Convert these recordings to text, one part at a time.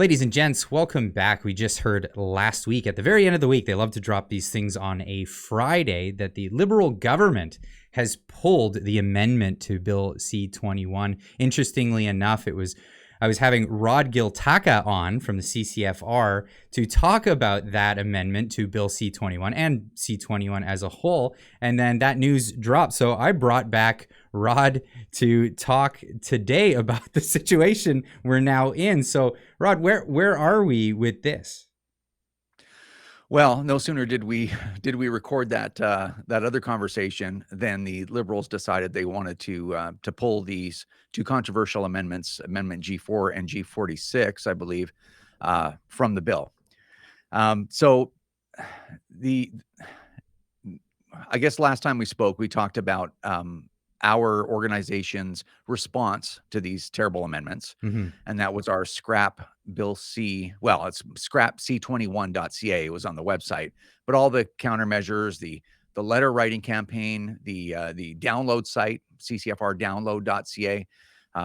Ladies and gents, welcome back. We just heard last week, at the very end of the week, they love to drop these things on a Friday, that the Liberal government has pulled the amendment to Bill C21. Interestingly enough, I was having Rod Giltaca on from the CCFR to talk about that amendment to Bill C21 and C21 as a whole, and then that news dropped. So I brought back Rod to talk today about the situation we're now in. So Rod, where are we with this? Well, no sooner did we record that other conversation than the Liberals decided they wanted to pull these two controversial amendments, Amendment G4 and G46, I believe, from the bill. So I guess last time we spoke, we talked about our organization's response to these terrible amendments. Mm-hmm. And that was our scrap bill C. Well, it's scrap C21.ca. It was on the website, but all the countermeasures, the letter writing campaign, the download site, CCFR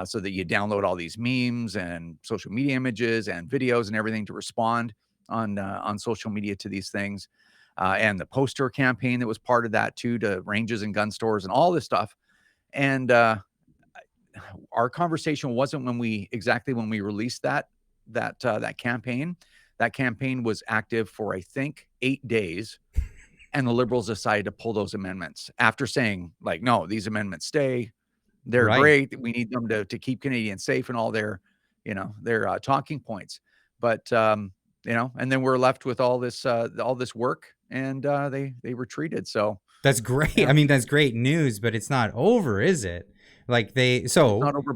so that you download all these memes and social media images and videos and everything to respond on social media to these things. And the poster campaign that was part of that too, to ranges and gun stores and all this stuff. And our conversation wasn't when we released that campaign. That campaign was active for, I think, 8 days. And the Liberals decided to pull those amendments after saying, like, no, these amendments stay. They're great. We need them to keep Canadians safe and all their talking points. But, and then we're left with all this work, and they retreated. So that's great. Yeah. I mean, that's great news, but it's not over, is it? It's not over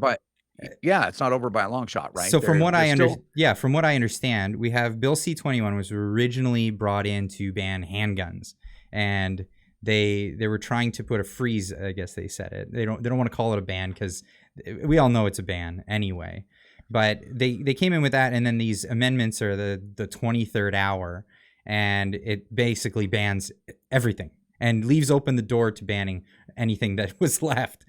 by a long shot, right? So from what I understand, we have Bill C21 was originally brought in to ban handguns, and they were trying to put a freeze. I guess they said it. They don't want to call it a ban because we all know it's a ban anyway. But they came in with that, and then these amendments are the 23rd hour, and it basically bans everything and leaves open the door to banning anything that was left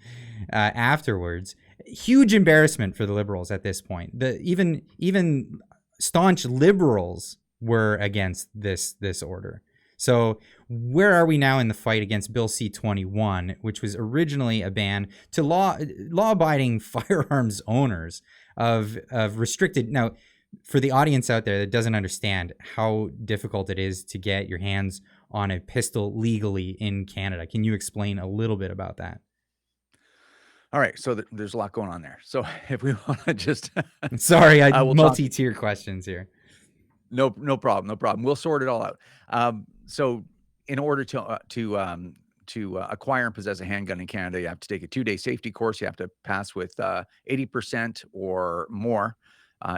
afterwards. Huge embarrassment for the Liberals at this point. Even staunch Liberals were against this order. So where are we now in the fight against Bill C21, which was originally a ban to law-abiding firearms owners of restricted... Now, for the audience out there that doesn't understand how difficult it is to get your hands on a pistol legally in Canada, can you explain a little bit about that? All right, so there's a lot going on there. So if we want to just... Sorry, I multi-tier questions here. No problem. We'll sort it all out. So in order to acquire and possess a handgun in Canada, you have to take a 2-day safety course. You have to pass with 80% or more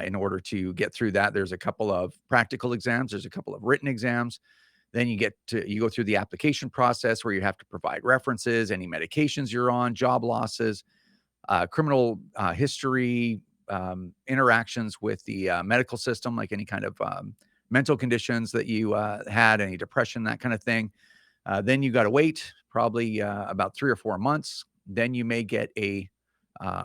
in order to get through that. There's a couple of practical exams. There's a couple of written exams. Then you go through the application process where you have to provide references, any medications you're on, job losses, criminal history, interactions with the medical system, like any kind of mental conditions that you had, any depression, that kind of thing. Then you got to wait probably about 3 or 4 months. Then you may get a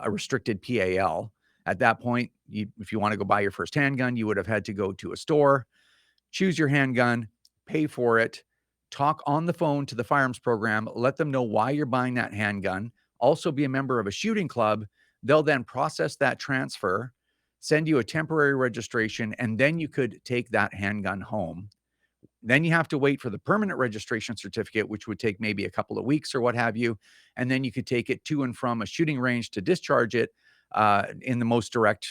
restricted PAL. At that point, if you want to go buy your first handgun, you would have had to go to a store, choose your handgun, pay for it, talk on the phone to the firearms program, let them know why you're buying that handgun, also be a member of a shooting club. They'll then process that transfer, send you a temporary registration, and then you could take that handgun home. Then you have to wait for the permanent registration certificate, which would take maybe a couple of weeks or what have you. And then you could take it to and from a shooting range to discharge it in the most direct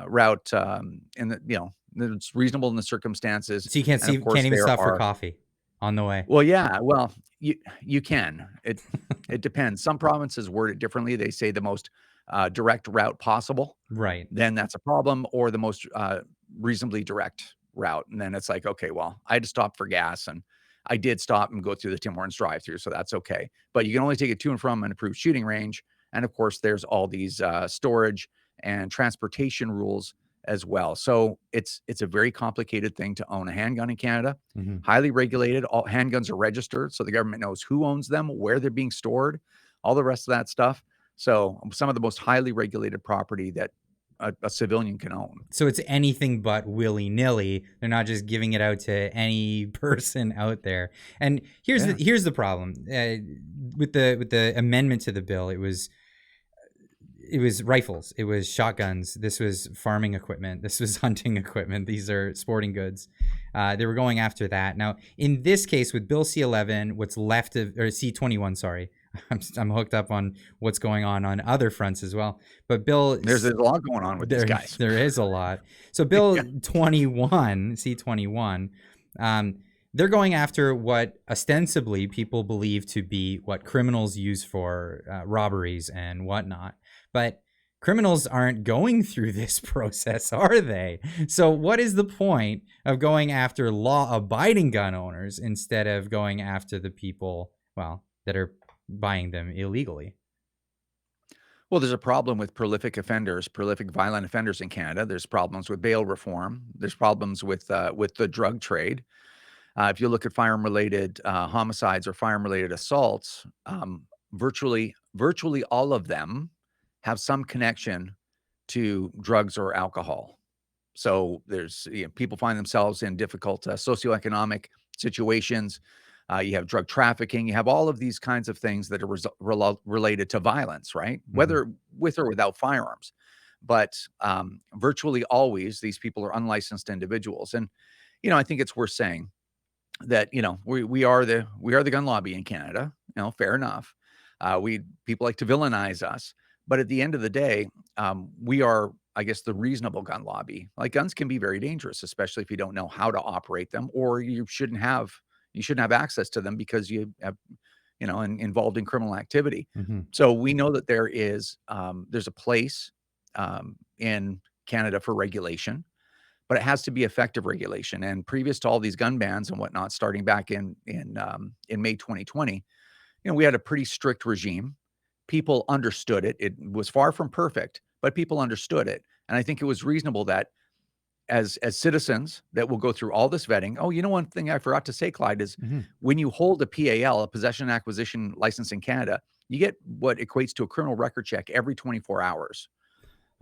route, it's reasonable in the circumstances. So you can't even stop for coffee on the way. Well, yeah. Well, you can. It depends. Some provinces word it differently. They say the most direct route possible. Right. Then that's a problem, or the most reasonably direct route. And then it's like, okay, well, I had to stop for gas, and I did stop and go through the Tim Hortons drive-through, so that's okay. But you can only take it to and from an approved shooting range. And of course, there's all these storage and transportation rules as well. So it's a very complicated thing to own a handgun in Canada. Mm-hmm. Highly regulated. All handguns are registered, so the government knows who owns them, where they're being stored, all the rest of that stuff. So some of the most highly regulated property that a civilian can own. So it's anything but willy-nilly. They're not just giving it out to any person out there. And Yeah. here's the problem with the amendment to the bill. It was rifles, it was shotguns, this was farming equipment, this was hunting equipment. These are sporting goods. They were going after that. Now, in this case, with Bill C11, what's left of, or C21, sorry, I'm hooked up on what's going on other fronts as well. But Bill, There's a lot going on with these guys. there is a lot. So Bill 21, C21, they're going after what ostensibly people believe to be what criminals use for robberies and whatnot. But criminals aren't going through this process, are they? So what is the point of going after law-abiding gun owners instead of going after the people, well, that are buying them illegally? Well, there's a problem with prolific violent offenders in Canada. There's problems with bail reform. There's problems with the drug trade. If you look at firearm-related homicides or firearm-related assaults, virtually all of them have some connection to drugs or alcohol. So there's people find themselves in difficult socioeconomic situations. You have drug trafficking. You have all of these kinds of things that are related to violence, right? Whether with or without firearms. But virtually always, these people are unlicensed individuals. And I think it's worth saying that we are the gun lobby in Canada. Fair enough. People like to villainize us, but at the end of the day, we are, I guess, the reasonable gun lobby. Like, guns can be very dangerous, especially if you don't know how to operate them, or you shouldn't have access to them because you have involved in criminal activity. So we know that there's a place in Canada for regulation, but it has to be effective regulation. And previous to all these gun bans and whatnot, starting back in May 2020, we had a pretty strict regime. People understood it. It was far from perfect, but people understood it. And I think it was reasonable that as citizens that will go through all this vetting. Oh, one thing I forgot to say, Clyde, is when you hold a PAL, a possession and acquisition license in Canada, you get what equates to a criminal record check every 24 hours.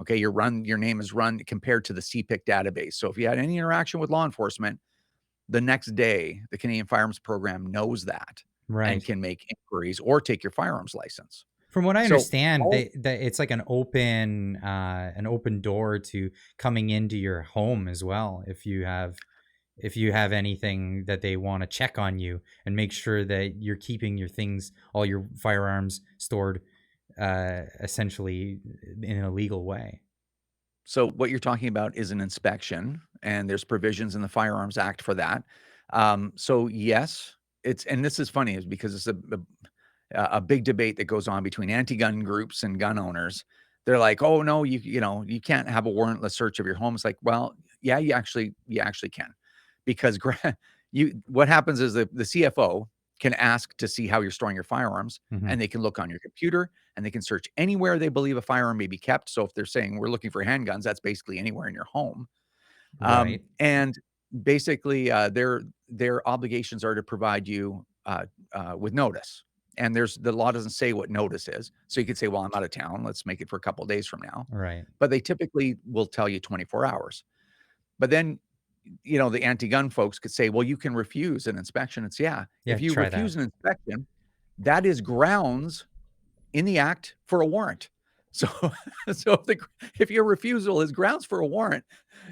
Okay, your name is run compared to the CPIC database. So if you had any interaction with law enforcement, the next day, the Canadian Firearms Program knows that and can make inquiries or take your firearms license. From what I understand, it's like an open door to coming into your home as well. If you have anything that they want to check on you and make sure that you're keeping your things, all your firearms stored essentially in a legal way. So what you're talking about is an inspection, and there's provisions in the Firearms Act for that. So yes, and this is funny, is because it's a big debate that goes on between anti-gun groups and gun owners. They're like, oh no, you can't have a warrantless search of your home. It's like, well, yeah, you actually can, because what happens is the CFO can ask to see how you're storing your firearms, and they can look on your computer, and they can search anywhere they believe a firearm may be kept. So if they're saying we're looking for handguns, that's basically anywhere in your home. Right. And basically, their obligations are to provide you with notice. And the law doesn't say what notice is. So you could say, well, I'm out of town. Let's make it for a couple of days from now. Right. But they typically will tell you 24 hours. But then, the anti-gun folks could say, well, you can refuse an inspection. It's if you refuse an inspection, that is grounds in the act for a warrant. So, if your refusal is grounds for a warrant,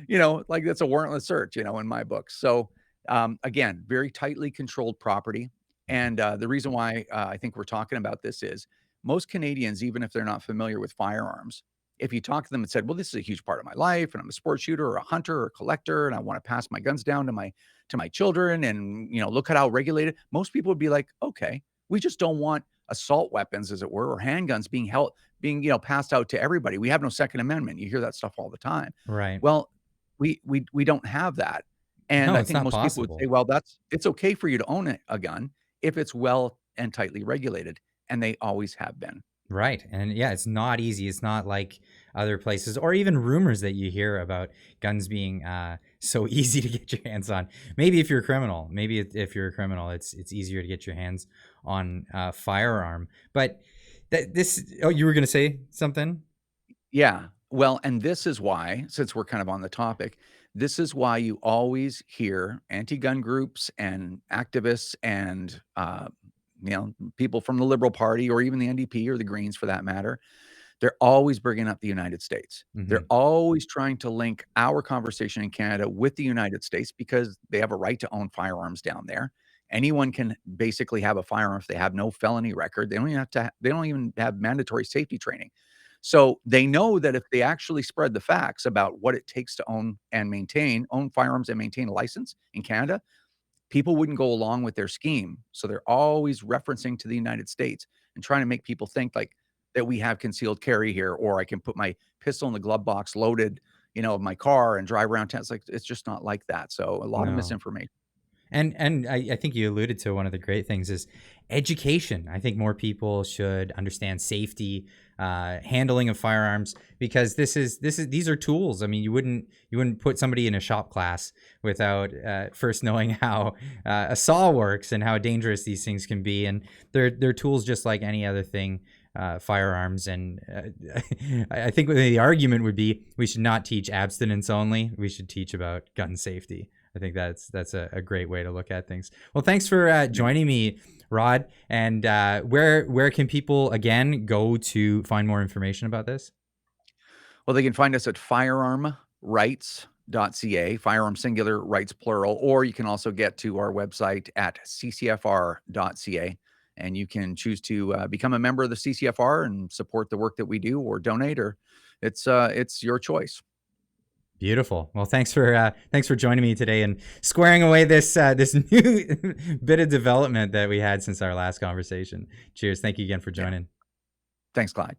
like, that's a warrantless search, in my book. So, again, very tightly controlled property. And the reason why I think we're talking about this is most Canadians, even if they're not familiar with firearms, if you talk to them and said, well, this is a huge part of my life, and I'm a sports shooter or a hunter or a collector, and I want to pass my guns down to my children, and look at how regulated, most people would be like, okay, we just don't want assault weapons, as it were, or handguns being passed out to everybody. We have no Second Amendment. You hear that stuff all the time. Right. Well, we don't have that. And No, I think most people would say, well, it's okay for you to own a gun if it's well and tightly regulated. And they always have been. Right. And yeah, it's not easy. It's not like other places, or even rumors that you hear about guns being so easy to get your hands on. Maybe if you're a criminal, it's easier to get your hands on a firearm. But you were going to say something? Yeah. Well, and this is why, since we're kind of on the topic, this is why you always hear anti-gun groups and activists and, people from the Liberal Party or even the NDP or the Greens for that matter. They're always bringing up the United States. They're Hmm. always trying to link our conversation in Canada with the United States because they have a right to own firearms down there. Anyone can basically have a firearm if they have no felony record. They don't even have mandatory safety training. So they know that if they actually spread the facts about what it takes to own firearms and maintain a license in Canada, people wouldn't go along with their scheme. So they're always referencing to the United States and trying to make people think like that we have concealed carry here, or I can put my pistol in the glove box loaded, of my car and drive around town. It's like, it's just not like that. So a lot of No. misinformation. And I think you alluded to one of the great things is education. I think more people should understand safety, handling of firearms, because these are tools. I mean, you wouldn't put somebody in a shop class without first knowing how a saw works and how dangerous these things can be. And they're tools just like any other thing. Firearms, and I think the argument would be we should not teach abstinence only. We should teach about gun safety. I think that's a great way to look at things. Well, thanks for joining me, Rod. And where can people again go to find more information about this? Well, they can find us at firearmrights.ca, firearm singular, rights plural, or you can also get to our website at ccfr.ca. And you can choose to become a member of the CCFR and support the work that we do, or donate, or it's your choice. Beautiful. Well, thanks for joining me today and squaring away this new bit of development that we had since our last conversation. Cheers. Thank you again for Yeah. joining. Thanks, Clyde.